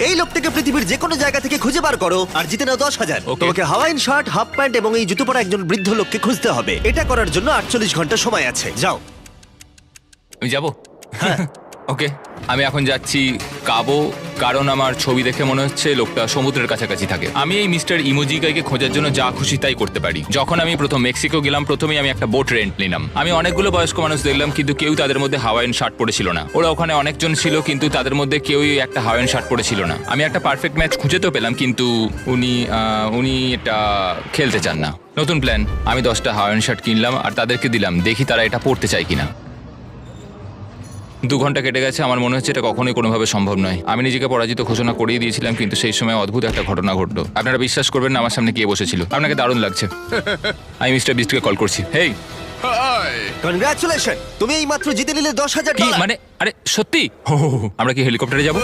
এই লোকটাকে পৃথিবীর যে কোনো জায়গা থেকে খুঁজে বার করো আর জিতে নাও 10,000। Okay. তোমাকে হাওয়াইন শার্ট, হাফ প্যান্ট এবং এই জুতো পরা একজন বৃদ্ধ লোককে খুঁজতে হবে। এটা করার জন্য 48 ঘন্টা সময় আছে। যাও। আমি যাব ওকে আমি এখন যাচ্ছি কাবো, কারণ আমার ছবি দেখে মনে হচ্ছে লোকটা সমুদ্রের কাছাকাছি থাকে। আমি এই মিস্টার ইমোজি গাইকে খোঁজার জন্য যা খুশি তাই করতে পারি। যখন আমি প্রথম মেক্সিকো গেলাম, প্রথমেই আমি একটা বোট রেন্ট নিলাম। আমি অনেকগুলো বয়স্ক মানুষ দেখলাম, কিন্তু কেউ তাদের মধ্যে হাওয়াইন শার্ট পরেছিল না। ওরা ওখানে অনেকজন ছিল, কিন্তু তাদের মধ্যে কেউই একটা হাওয়াইন শার্ট পরেছিল না। আমি একটা পারফেক্ট ম্যাচ খুঁজে তো পেলাম, কিন্তু উনি এটা খেলতে চান না। নতুন প্ল্যান, আমি 10টা হাওয়াইন শার্ট কিনলাম আর তাদেরকে দিলাম, দেখি তারা এটা পরতে চায় কিনা। 2 ঘন্টা কেটে গেছে, আমার মনে হচ্ছে এটা কখনোই কোনোভাবে সম্ভব নয়। আমি নিজেকে পরাজিত ঘোষণা করিয়ে দিয়েছিলাম, কিন্তু সেই সময় অদ্ভুত একটা ঘটনা ঘটলো। আপনারা বিশ্বাস করবেন না, আমার সামনে কে বসেছিল। আপনাকে দারুণ লাগছে। আমি মিস্টার বিস্টকে কল করছি। হেই, কনগ্রাচুলেশন, তুমি এই মাত্র জিতে নিলে 10,000 কি ডলার। মানে? আরে সত্যি? আমরা কি হেলিকপ্টারে যাবো?